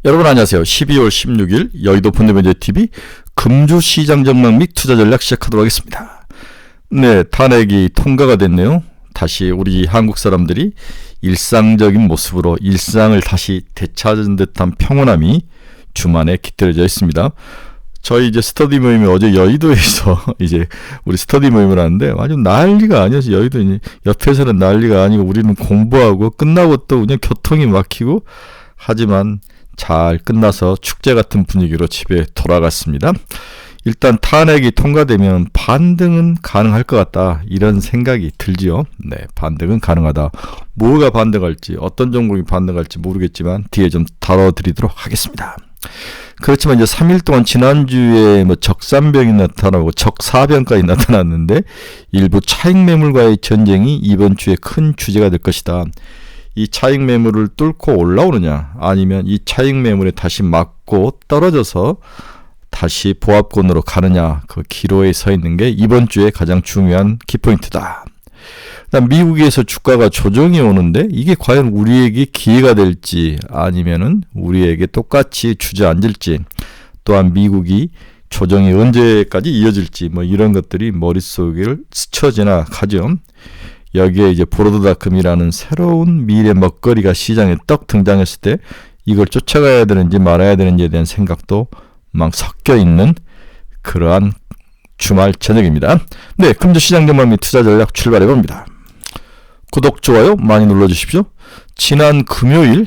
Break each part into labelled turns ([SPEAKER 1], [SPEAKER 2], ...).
[SPEAKER 1] 여러분 안녕하세요. 12월 16일 여의도 펀드매니저TV 금주시장 전망 및 투자 전략 시작하도록 하겠습니다. 네, 탄핵이 통과가 됐네요. 다시 우리 한국 사람들이 일상적인 모습으로 일상을 다시 되찾은 듯한 평온함이 주만에 깃들여져 있습니다. 저희 이제 스터디 모임이 어제 여의도에서 이제 우리 스터디 모임을 하는데 아주 난리가 아니어서 여의도 옆에서는 난리가 아니고 우리는 공부하고 끝나고 또 그냥 교통이 막히고 하지만 잘 끝나서 축제 같은 분위기로 집에 돌아갔습니다. 일단 탄핵이 통과되면 반등은 가능할 것 같다 이런 생각이 들지요. 네, 반등은 가능하다. 뭐가 반등할지 어떤 종목이 반등할지 모르겠지만 뒤에 좀 다뤄드리도록 하겠습니다. 그렇지만 이제 3일 동안 지난주에 적산병이 나타나고 적사병까지 나타났는데 일부 차익 매물과의 전쟁이 이번 주에 큰 주제가 될 것이다. 이 차익 매물을 뚫고 올라오느냐 아니면 이 차익 매물에 다시 맞고 떨어져서 다시 보합권으로 가느냐 그 기로에 서 있는 게 이번 주에 가장 중요한 키포인트다. 그다음 미국에서 주가가 조정이 오는데 이게 과연 우리에게 기회가 될지 아니면은 우리에게 똑같이 주저앉을지 또한 미국이 조정이 언제까지 이어질지 이런 것들이 머릿속을 스쳐 지나가죠. 여기에 이제 브로드닷컴이라는 새로운 미래 먹거리가 시장에 떡 등장했을 때 이걸 쫓아가야 되는지 말아야 되는지에 대한 생각도 막 섞여 있는 그러한 주말 저녁입니다. 네, 금주시장 전망 및 투자 전략 출발해 봅니다. 구독, 좋아요 많이 눌러주십시오. 지난 금요일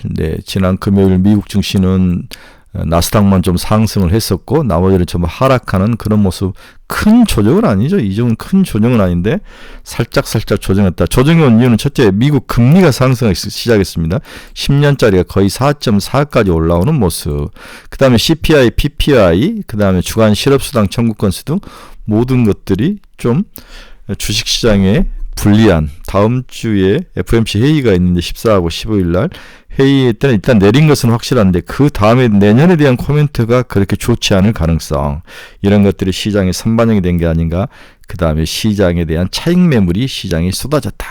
[SPEAKER 1] 미국 증시는 나스닥만 좀 상승을 했었고 나머지는 좀 하락하는 그런 모습. 큰 조정은 아니죠. 이 정도는 큰 조정은 아닌데 살짝 조정했다. 조정이 온 이유는 첫째, 미국 금리가 상승하기 시작했습니다. 10년짜리가 거의 4.4까지 올라오는 모습. 그 다음에 CPI, PPI, 그 다음에 주간 실업수당 청구 건수 등 모든 것들이 좀 주식시장에 불리한, 다음 주에 FOMC 회의가 있는데 14하고 15일 날 회의에 때는 일단 내린 것은 확실한데 그 다음에 내년에 대한 코멘트가 그렇게 좋지 않을 가능성, 이런 것들이 시장에 선반영이 된 게 아닌가. 그 다음에 시장에 대한 차익 매물이 시장에 쏟아졌다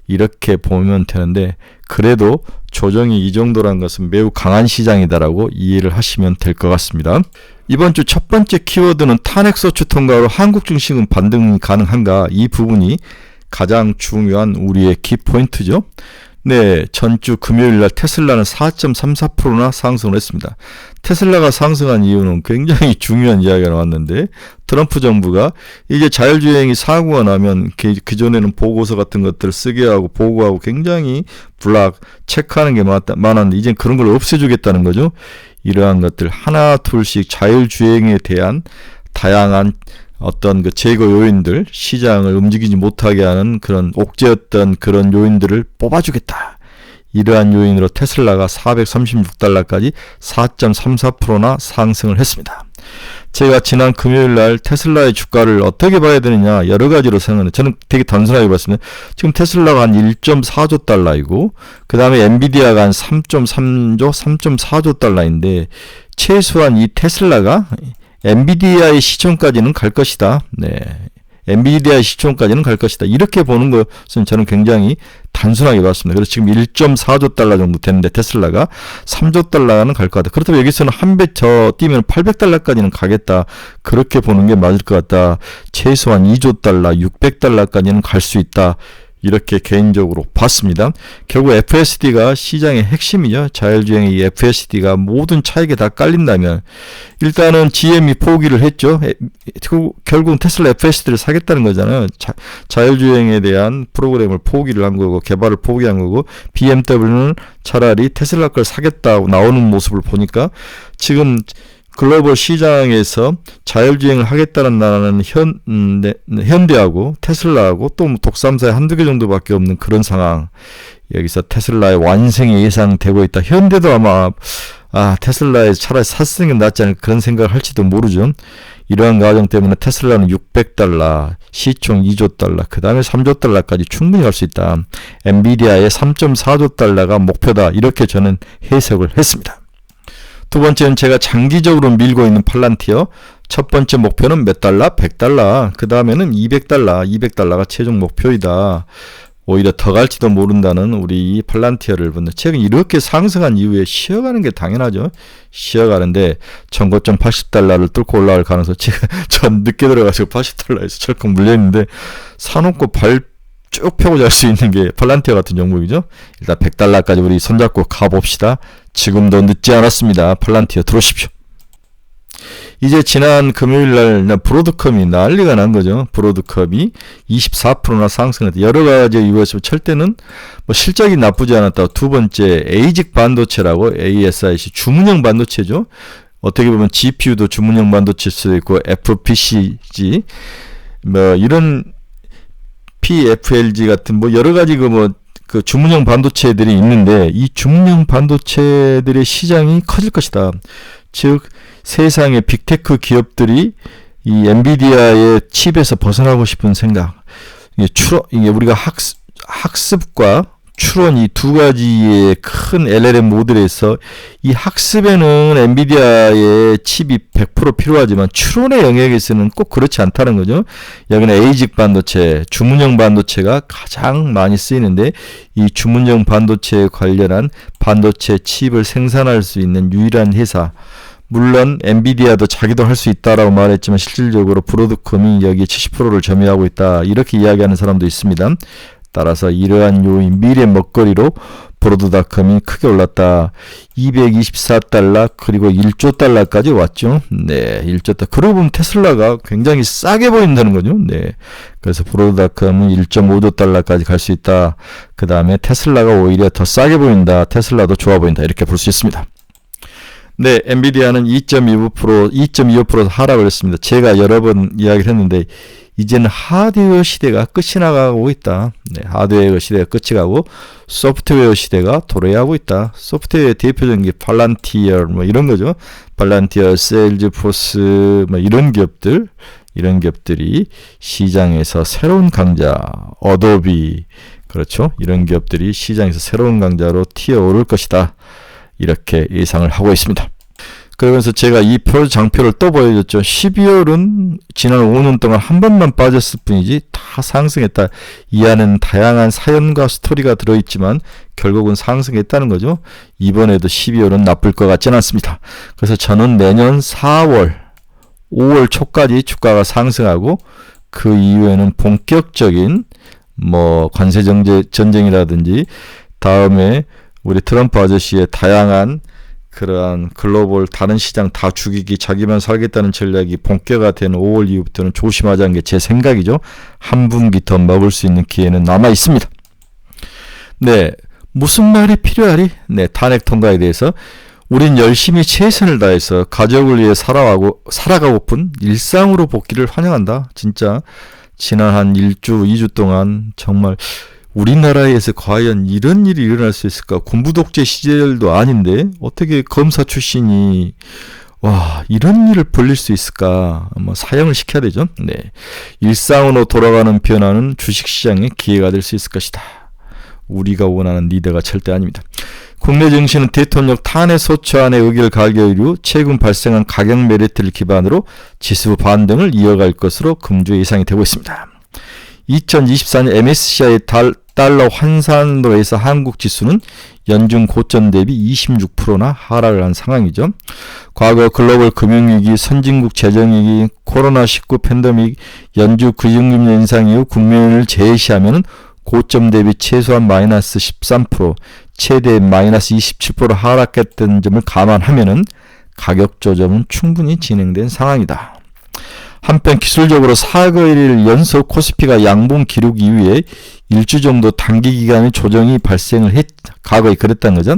[SPEAKER 1] 이렇게 보면 되는데, 그래도 조정이 이 정도란 것은 매우 강한 시장이다라고 이해를 하시면 될 것 같습니다. 이번 주 첫 번째 키워드는 탄핵 소추 통과로 한국 증시는 반등이 가능한가, 이 부분이 가장 중요한 우리의 키포인트죠. 네, 전주 금요일날 테슬라는 4.34%나 상승을 했습니다. 테슬라가 상승한 이유는 굉장히 중요한 이야기가 나왔는데, 트럼프 정부가 이게 자율주행이 사고가 나면 그전에는 보고서 같은 것들을 쓰게 하고 보고하고 굉장히 체크하는 게 많았는데 이제 그런 걸 없애주겠다는 거죠. 이러한 것들 하나 둘씩 자율주행에 대한 다양한 어떤 그 제거 요인들, 시장을 움직이지 못하게 하는 그런 옥죄였던 그런 요인들을 뽑아주겠다. 이러한 요인으로 테슬라가 436달러까지 4.34%나 상승을 했습니다. 제가 지난 금요일 날 테슬라의 주가를 어떻게 봐야 되느냐 여러 가지로 생각해요. 저는 되게 단순하게 봤습니다. 지금 테슬라가 한 1.4조 달러이고 그 다음에 엔비디아가 한 3.3조, 3.4조 달러인데 최소한 이 테슬라가 엔비디아의 시총까지는 갈 것이다. 네, 엔비디아의 시총까지는 갈 것이다. 이렇게 보는 것은 저는 굉장히 단순하게 봤습니다. 그래서 지금 1.4조 달러 정도 되는데 테슬라가 3조 달러는 갈 것 같다. 그렇다면 여기서는 한 배 더 뛰면 800달러까지는 가겠다. 그렇게 보는 게 맞을 것 같다. 최소한 2조 달러, 600달러까지는 갈 수 있다. 이렇게 개인적으로 봤습니다. 결국 FSD가 시장의 핵심이죠. 자율주행의 이 FSD가 모든 차익에 다 깔린다면 일단은 GM이 포기를 했죠. 결국은 테슬라 FSD를 사겠다는 거잖아요. 자율주행에 대한 프로그램을 포기를 한 거고 개발을 포기한 거고, BMW는 차라리 테슬라 걸 사겠다고 나오는 모습을 보니까 지금 글로벌 시장에서 자율주행을 하겠다는 나라는 현대하고 테슬라하고 또 독삼사에 한두 개 정도밖에 없는 그런 상황. 여기서 테슬라의 완승이 예상되고 있다. 현대도 아마 테슬라에 차라리 샀으면 낫지 않을까 그런 생각을 할지도 모르죠. 이러한 과정 때문에 테슬라는 600달러, 시총 2조 달러, 그 다음에 3조 달러까지 충분히 갈 수 있다. 엔비디아의 3.4조 달러가 목표다. 이렇게 저는 해석을 했습니다. 두 번째는 제가 장기적으로 밀고 있는 팔란티어. 첫 번째 목표는 몇 달러? 100달러. 그 다음에는 200달러. 200달러가 최종 목표이다. 오히려 더 갈지도 모른다는 우리 이 팔란티어를 본다. 최근 이렇게 상승한 이후에 쉬어가는 게 당연하죠. 쉬어가는데 전고점 $80를 뚫고 올라갈 가능성, 지금 전 늦게 들어가지고 $80에서 철컥 물려있는데 사놓고 발 쭉 펴고 잘 수 있는 게 팔란티어 같은 종목이죠. 일단 $100까지 우리 손잡고 가봅시다. 지금도 늦지 않았습니다. 팔란티어 들어오십시오. 이제 지난 금요일날 브로드컴이 난리가 난 거죠. 브로드컴이 24%나 상승했다. 여러 가지 이유에서 첫째는 뭐 실적이 나쁘지 않았다. 두 번째 에이직 반도체라고, ASIC 주문형 반도체죠. 어떻게 보면 GPU도 주문형 반도체일 수도 있고 FPCG 뭐 이런 PFLG 같은 뭐 여러 가지 그 주문형 반도체들이 있는데 이 주문형 반도체들의 시장이 커질 것이다. 즉 세상의 빅테크 기업들이 이 엔비디아의 칩에서 벗어나고 싶은 생각. 이게 우리가 학습과 추론 이 두 가지의 큰 LLM 모델에서 이 학습에는 엔비디아의 칩이 100% 필요하지만 추론의 영역에서는 꼭 그렇지 않다는 거죠. 여기는 에이직 반도체, 주문형 반도체가 가장 많이 쓰이는데 이 주문형 반도체에 관련한 반도체 칩을 생산할 수 있는 유일한 회사, 물론 엔비디아도 자기도 할 수 있다라고 말했지만 실질적으로 브로드컴이 여기에 70%를 점유하고 있다, 이렇게 이야기하는 사람도 있습니다. 따라서 이러한 요인, 미래 먹거리로 브로드닷컴이 크게 올랐다. $224 그리고 $1조 까지 왔죠. 네, 1조. 그러고 보면 테슬라가 굉장히 싸게 보인다는 거죠. 네, 그래서 브로드닷컴은 $1.5조 까지 갈 수 있다. 그 다음에 테슬라가 오히려 더 싸게 보인다. 테슬라도 좋아 보인다. 이렇게 볼 수 있습니다. 네, 엔비디아는 2.25% 하락을 했습니다. 제가 여러 번 이야기를 했는데 이제는 하드웨어 시대가 끝이 나가고 있다. 네, 하드웨어 시대가 끝이 가고 소프트웨어 시대가 도래하고 있다. 소프트웨어의 대표적인 게 팔란티어 뭐 이런 거죠. 팔란티어, 세일즈포스 뭐 이런 기업들이 시장에서 새로운 강자, 어도비, 그렇죠. 이런 기업들이 시장에서 새로운 강자로 튀어오를 것이다. 이렇게 예상을 하고 있습니다. 그러면서 제가 이 장표를 또 보여줬죠. 12월은 지난 5년 동안 한 번만 빠졌을 뿐이지 다 상승했다. 이 안에는 다양한 사연과 스토리가 들어있지만 결국은 상승했다는 거죠. 이번에도 12월은 나쁠 것 같지는 않습니다. 그래서 저는 내년 4월, 5월 초까지 주가가 상승하고 그 이후에는 본격적인 뭐 관세 전쟁이라든지 다음에 우리 트럼프 아저씨의 다양한 그러한 글로벌 다른 시장 다 죽이기, 자기만 살겠다는 전략이 본격화되는 5월 이후부터는 조심하자는 게 제 생각이죠. 한 분기 더 먹을 수 있는 기회는 남아 있습니다. 네, 무슨 말이 필요하리? 네, 탄핵 통과에 대해서 우린 열심히 최선을 다해서 가족을 위해 살아가고픈 일상으로 복귀를 환영한다. 진짜 지난 한 1주, 2주 동안 정말 우리나라에서 과연 이런 일이 일어날 수 있을까? 군부 독재 시절도 아닌데 어떻게 검사 출신이 이런 일을 벌릴 수 있을까? 사형을 시켜야 되죠. 네, 일상으로 돌아가는 변화는 주식시장의 기회가 될 수 있을 것이다. 우리가 원하는 리더가 절대 아닙니다. 국내 증시는 대통령 탄핵 소추안의 의결 가결 이후 최근 발생한 가격 메리트를 기반으로 지수 반등을 이어갈 것으로 금주 예상이 되고 있습니다. 2024년 MSCI 달러 환산으로 해서 한국 지수는 연중 고점 대비 26%나 하락을 한 상황이죠. 과거 글로벌 금융위기, 선진국 재정위기, 코로나19 팬데믹, 연주 금융금리 인상 이후 국면을 제시하면 고점 대비 최소한 마이너스 13%, 최대 마이너스 27% 하락했던 점을 감안하면 가격 조정은 충분히 진행된 상황이다. 한편 기술적으로 4거일 연속 코스피가 양봉 기록 이후에 일주 정도 단기 기간의 조정이 발생을 과거에 그랬다는 거죠.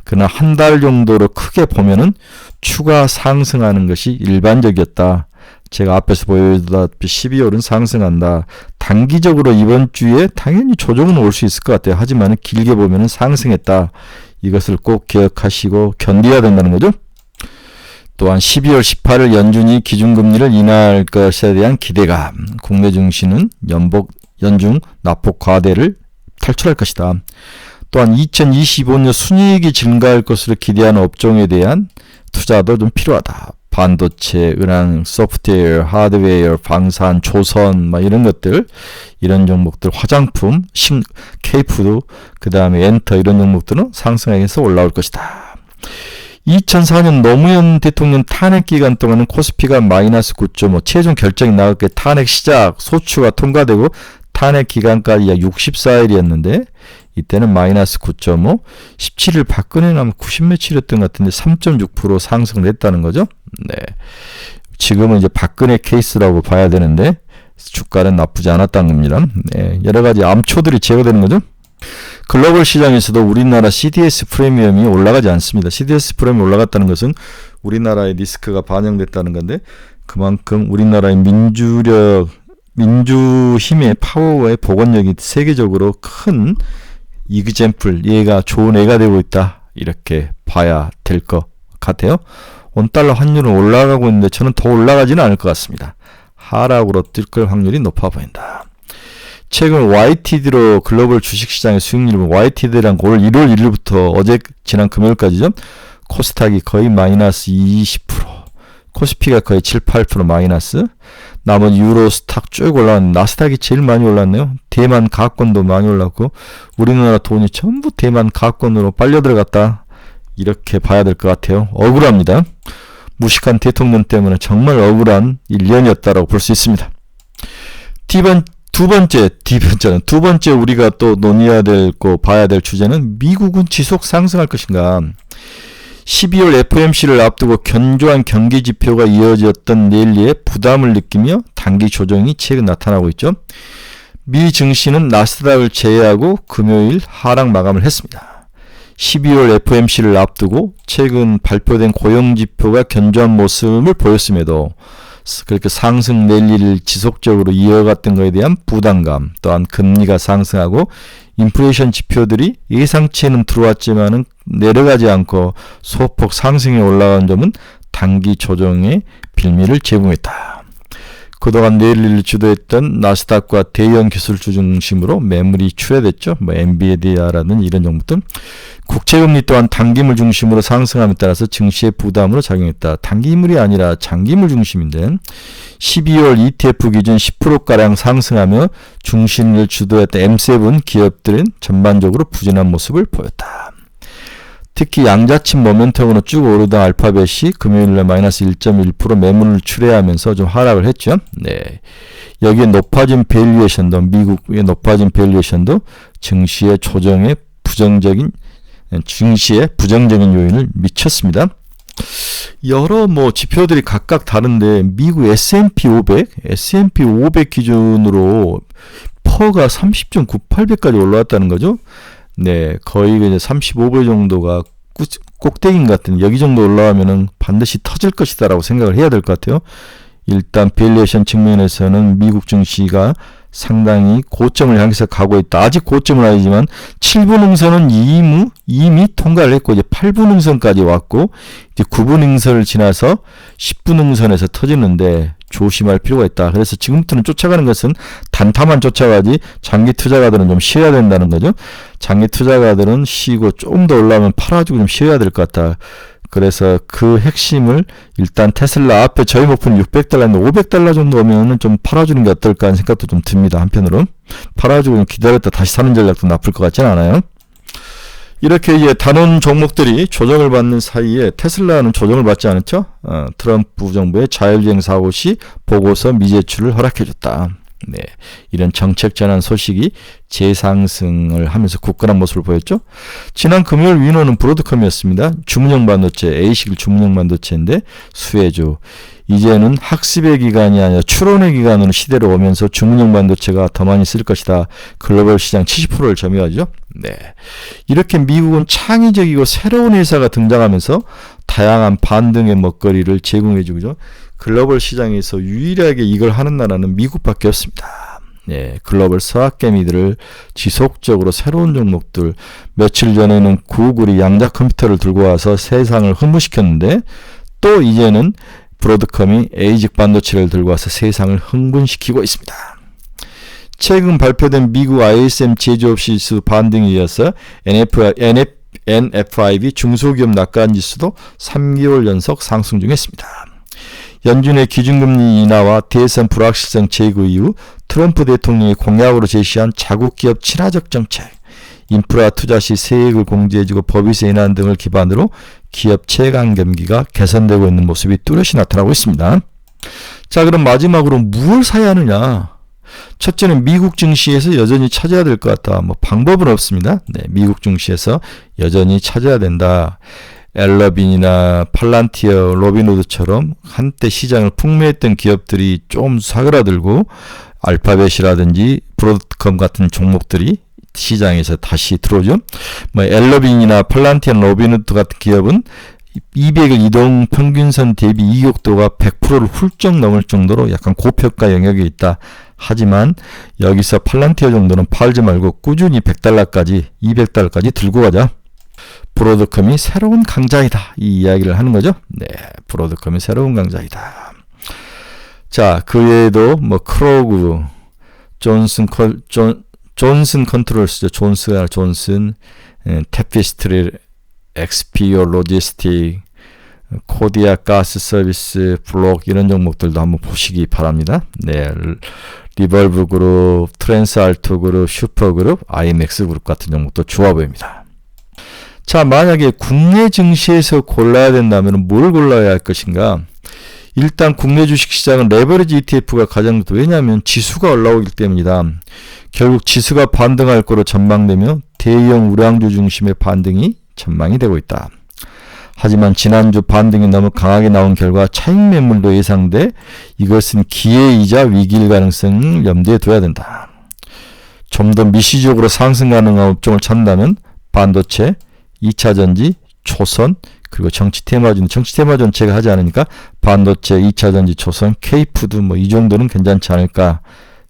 [SPEAKER 1] 그러나 한 달 정도로 크게 보면은 추가 상승하는 것이 일반적이었다. 제가 앞에서 보여드렸다시피 12월은 상승한다. 단기적으로 이번 주에 당연히 조정은 올 수 있을 것 같아요. 하지만 길게 보면은 상승했다. 이것을 꼭 기억하시고 견뎌야 된다는 거죠. 또한 12월 18일 연준이 기준금리를 인하할 것에 대한 기대감, 국내 증시는 연중 낙폭 과대를 탈출할 것이다. 또한 2025년 순이익이 증가할 것으로 기대하는 업종에 대한 투자도 좀 필요하다. 반도체, 은행, 소프트웨어, 하드웨어, 방산, 조선, 막 이런 것들, 이런 종목들, 화장품, K푸드, 그 다음에 엔터 이런 종목들은 상승하면서 올라올 것이다. 2004년 노무현 대통령 탄핵 기간 동안은 코스피가 마이너스 9.5, 최종 결정이 나왔기에 탄핵 시작, 소추가 통과되고 탄핵 기간까지 약 64일이었는데 이때는 마이너스 9.5, 17일 박근혜 나면 90며칠이었던 것 같은데 3.6% 상승을 했다는 거죠. 네. 지금은 이제 박근혜 케이스라고 봐야 되는데 주가는 나쁘지 않았다는 겁니다. 네. 여러 가지 암초들이 제거되는 거죠. 글로벌 시장에서도 우리나라 CDS 프리미엄이 올라가지 않습니다. CDS 프리미엄이 올라갔다는 것은 우리나라의 리스크가 반영됐다는 건데 그만큼 우리나라의 민주힘의 파워의 복원력이 세계적으로 큰 이그젬플, 얘가 좋은 애가 되고 있다. 이렇게 봐야 될 것 같아요. 원달러 환율은 올라가고 있는데 저는 더 올라가지는 않을 것 같습니다. 하락으로 뛸 확률이 높아 보인다. 최근 YTD로 글로벌 주식시장의 수익률을 YTD랑 올 1월 1일부터 어제 지난 금요일까지죠. 코스닥이 거의 마이너스 20%, 코스피가 거의 7, 8% 마이너스, 나머지 유로, 스탁 쭉 올라왔는데 나스닥이 제일 많이 올랐네요. 대만 가권도 많이 올랐고 우리나라 돈이 전부 대만 가권으로 빨려 들어갔다. 이렇게 봐야 될 것 같아요. 억울합니다. 무식한 대통령 때문에 정말 억울한 1년이었다라고 볼 수 있습니다. 두 번째 우리가 또 논의해야 될 거 봐야 될 주제는 미국은 지속 상승할 것인가. 12월 FOMC를 앞두고 견조한 경기 지표가 이어졌던 랠리에 부담을 느끼며 단기 조정이 최근 나타나고 있죠. 미 증시는 나스닥을 제외하고 금요일 하락 마감을 했습니다. 12월 FOMC를 앞두고 최근 발표된 고용 지표가 견조한 모습을 보였음에도 그렇게 상승 랠리를 지속적으로 이어갔던 것에 대한 부담감, 또한 금리가 상승하고 인플레이션 지표들이 예상치에는 들어왔지만은 내려가지 않고 소폭 상승에 올라간 점은 단기 조정의 빌미를 제공했다. 그동안 랠리를 주도했던 나스닥과 대형 기술주 중심으로 매물이 출회됐죠. 엔비디아라는 이런 종목들. 국채금리 또한 단기물 중심으로 상승함에 따라서 증시의 부담으로 작용했다. 단기물이 아니라 장기물 중심인데 12월 ETF 기준 10%가량 상승하며 중심을 주도했던 M7 기업들은 전반적으로 부진한 모습을 보였다. 특히 양자침 모멘텀으로 쭉 오르던 알파벳이 금요일날 마이너스 1.1% 매물을 출회하면서 좀 하락을 했죠. 네. 여기에 높아진 밸류에이션도, 미국의 높아진 밸류에이션도 증시의 부정적인 요인을 미쳤습니다. 여러 지표들이 각각 다른데 미국 S&P 500 기준으로 퍼가 30.98배까지 올라왔다는 거죠. 네, 거의 이제 35배 정도가 꼭대기인 것 같은, 여기 정도 올라가면은 반드시 터질 것이다라고 생각을 해야 될 것 같아요. 일단 밸류에이션 측면에서는 미국 증시가 상당히 고점을 향해서 가고 있다. 아직 고점은 아니지만 7분 응선은 이미 통과를 했고 이제 8분 응선까지 왔고 이제 9분 응선을 지나서 10분 응선에서 터지는데 조심할 필요가 있다. 그래서 지금부터는 쫓아가는 것은 단타만 쫓아가지 장기 투자가들은 좀 쉬어야 된다는 거죠. 장기 투자가들은 쉬고 조금 더 올라오면 팔아주고 좀 쉬어야 될 것 같다. 그래서 그 핵심을 일단 테슬라 앞에 저희 목표는 $600인데 $500 정도 오면은 좀 팔아주는 게 어떨까 하는 생각도 좀 듭니다. 한편으로 팔아주고 좀 기다렸다 다시 사는 전략도 나쁠 것 같지는 않아요. 이렇게 이제 다른 종목들이 조정을 받는 사이에 테슬라는 조정을 받지 않았죠. 트럼프 정부의 자율주행 사고 시 보고서 미제출을 허락해줬다. 네, 이런 정책 전환 소식이 재상승을 하면서 굳건한 모습을 보였죠. 지난 금요일 위너는 브로드컴이었습니다. 주문형 반도체, A식 주문형 반도체인데 수혜주. 이제는 학습의 기간이 아니라 추론의 기간으로 시대로 오면서 주문형 반도체가 더 많이 쓸 것이다. 글로벌 시장 70%를 점유하죠. 네, 이렇게 미국은 창의적이고 새로운 회사가 등장하면서 다양한 반등의 먹거리를 제공해주죠. 글로벌 시장에서 유일하게 이걸 하는 나라는 미국밖에 없습니다. 네, 글로벌 서학개미들을 지속적으로 새로운 종목들, 며칠 전에는 구글이 양자 컴퓨터를 들고 와서 세상을 흥분시켰는데 또 이제는 브로드컴이 A직 반도체를 들고 와서 세상을 흥분시키고 있습니다. 최근 발표된 미국 ISM 제조업 지수 반등에 이어서 NFIB 중소기업 낙관지수도 3개월 연속 상승 중했습니다. 연준의 기준금리 인하와 대선 불확실성 제거 이후 트럼프 대통령이 공약으로 제시한 자국 기업 친화적 정책, 인프라 투자 시 세액을 공제해주고 법인세 인하 등을 기반으로 기업 체감 경기가 개선되고 있는 모습이 뚜렷이 나타나고 있습니다. 자, 그럼 마지막으로 무엇을 사야 하느냐? 첫째는 미국 증시에서 여전히 찾아야 될 것 같다. 방법은 없습니다. 네, 미국 증시에서 여전히 찾아야 된다. 엘러빈이나 팔란티어, 로빈후드처럼 한때 시장을 풍미했던 기업들이 좀 사그라들고 알파벳이라든지 브로드컴 같은 종목들이 시장에서 다시 들어오죠. 엘러빈이나 팔란티어, 로빈후드 같은 기업은 200일 이동 평균선 대비 이익도가 100%를 훌쩍 넘을 정도로 약간 고평가 영역에 있다. 하지만 여기서 팔란티어 정도는 팔지 말고 꾸준히 100달러까지 200달러까지 들고 가자. 브로드컴이 새로운 강자이다. 이 이야기를 하는 거죠. 네, 브로드컴이 새로운 강자이다. 자, 그 외에도 크로그, 존슨 컨트롤스죠. 존슨, 테피스트리, 엑스피오 로지스틱, 코디아 가스 서비스, 블록 이런 종목들도 한번 보시기 바랍니다. 네, 리벌브 그룹, 트랜스알토 그룹, 슈퍼 그룹, IMX 그룹 같은 종목도 좋아 보입니다. 자, 만약에 국내 증시에서 골라야 된다면 뭘 골라야 할 것인가? 일단 국내 주식시장은 레버리지 ETF가 가장 좋다. 왜냐하면 지수가 올라오기 때문이다. 결국 지수가 반등할 거로 전망되며 대형 우량주 중심의 반등이 전망이 되고 있다. 하지만 지난주 반등이 너무 강하게 나온 결과 차익 매물도 예상돼 이것은 기회이자 위기일 가능성을 염두에 둬야 된다. 좀 더 미시적으로 상승 가능한 업종을 찾는다면 반도체, 2차전지, 초선, 그리고 정치 테마 전체가 하지 않으니까 반도체, 2차전지, 초선, K푸드 이 정도는 괜찮지 않을까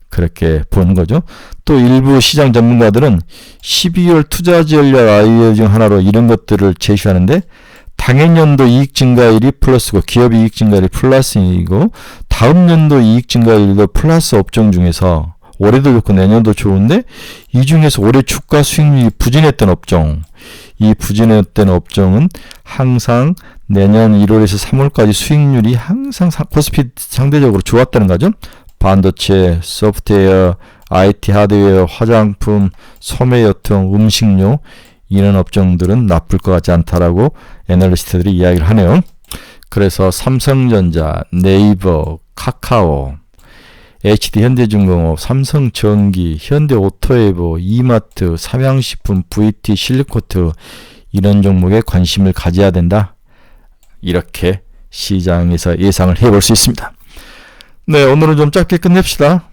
[SPEAKER 1] 그렇게 보는 거죠. 또 일부 시장 전문가들은 12월 투자 전략 아이디어 중 하나로 이런 것들을 제시하는데 당해년도 이익 증가율이 플러스고 기업 이익 증가율이 플러스이고 다음 연도 이익 증가율도 플러스 업종 중에서 올해도 좋고 내년도 좋은데 이 중에서 올해 주가 수익률이 부진했던 업종, 이 부진했던 업종은 항상 내년 1월에서 3월까지 수익률이 항상 코스피 상대적으로 좋았다는 거죠. 반도체, 소프트웨어, IT 하드웨어, 화장품, 소매유통, 음식료 이런 업종들은 나쁠 것 같지 않다라고 애널리스트들이 이야기를 하네요. 그래서 삼성전자, 네이버, 카카오, HD 현대중공업, 삼성전기, 현대오토에보, 이마트, 삼양식품, VT, 실리코트 이런 종목에 관심을 가져야 된다. 이렇게 시장에서 예상을 해볼 수 있습니다. 네, 오늘은 좀 짧게 끝냅시다.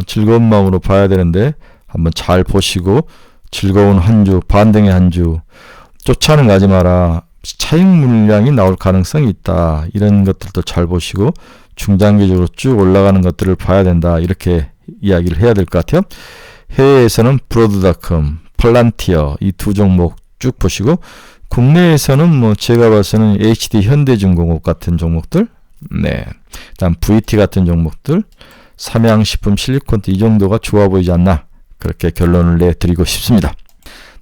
[SPEAKER 1] 즐거운 마음으로 봐야 되는데 한번 잘 보시고 즐거운 한 주, 반등의 한 주 쫓아는 가지 마라. 차익 물량이 나올 가능성이 있다. 이런 것들도 잘 보시고 중장기적으로 쭉 올라가는 것들을 봐야 된다. 이렇게 이야기를 해야 될 것 같아요. 해외에서는 브로드닷컴, 팔란티어 이 두 종목 쭉 보시고 국내에서는 제가 봐서는 HD 현대중공업 같은 종목들, 네, 그다음 VT 같은 종목들, 삼양식품, 실리콘트 이 정도가 좋아 보이지 않나 그렇게 결론을 내드리고 싶습니다.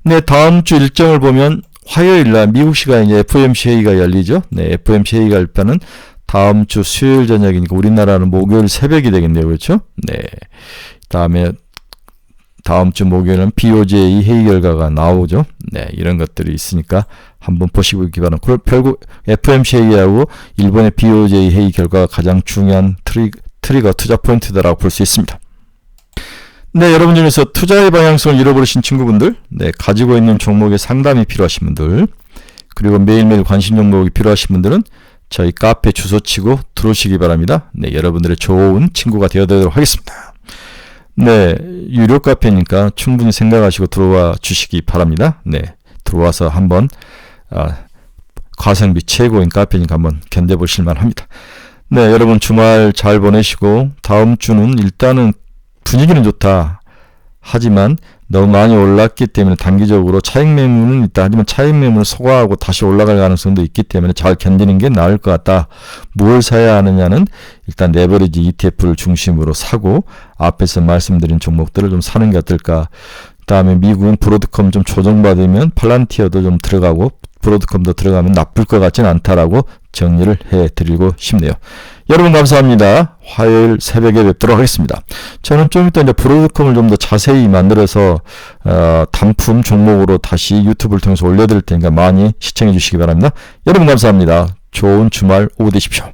[SPEAKER 1] 네, 다음 주 일정을 보면 화요일날 미국 시간 이제 FOMC 회의가 열리죠. 네, FOMC 회의가 일단은 다음 주 수요일 저녁이니까 우리나라는 목요일 새벽이 되겠네요. 그렇죠? 네. 다음 주 목요일은 BOJ 회의 결과가 나오죠. 네, 이런 것들이 있으니까 한번 보시고 있기 바랍니다. 결국 FOMC 회의하고 일본의 BOJ 회의 결과가 가장 중요한 트리거 투자 포인트다라고 볼 수 있습니다. 네, 여러분 중에서 투자의 방향성을 잃어버리신 친구분들, 네, 가지고 있는 종목의 상담이 필요하신 분들, 그리고 매일매일 관심 종목이 필요하신 분들은 저희 카페 주소 치고 들어오시기 바랍니다. 네, 여러분들의 좋은 친구가 되어드리도록 하겠습니다. 네, 유료 카페니까 충분히 생각하시고 들어와 주시기 바랍니다. 네, 들어와서 한번 가성비 최고인 카페니까 한번 견뎌보실 만합니다. 네, 여러분 주말 잘 보내시고 다음 주는 일단은 분위기는 좋다. 하지만 너무 많이 올랐기 때문에 단기적으로 차익 매물은 있다. 하지만 차익 매물을 소화하고 다시 올라갈 가능성도 있기 때문에 잘 견디는 게 나을 것 같다. 뭘 사야 하느냐는 일단 레버리지 ETF를 중심으로 사고 앞에서 말씀드린 종목들을 좀 사는 게 어떨까. 그 다음에 미국은 브로드컴 좀 조정받으면 팔란티어도 좀 들어가고 브로드컴도 들어가면 나쁠 것 같지는 않다라고 정리를 해드리고 싶네요. 여러분 감사합니다. 화요일 새벽에 뵙도록 하겠습니다. 저는 좀 이따 이제 브로드컴을 좀 더 자세히 만들어서 단품 종목으로 다시 유튜브를 통해서 올려드릴 테니까 많이 시청해 주시기 바랍니다. 여러분 감사합니다. 좋은 주말 오후 되십시오.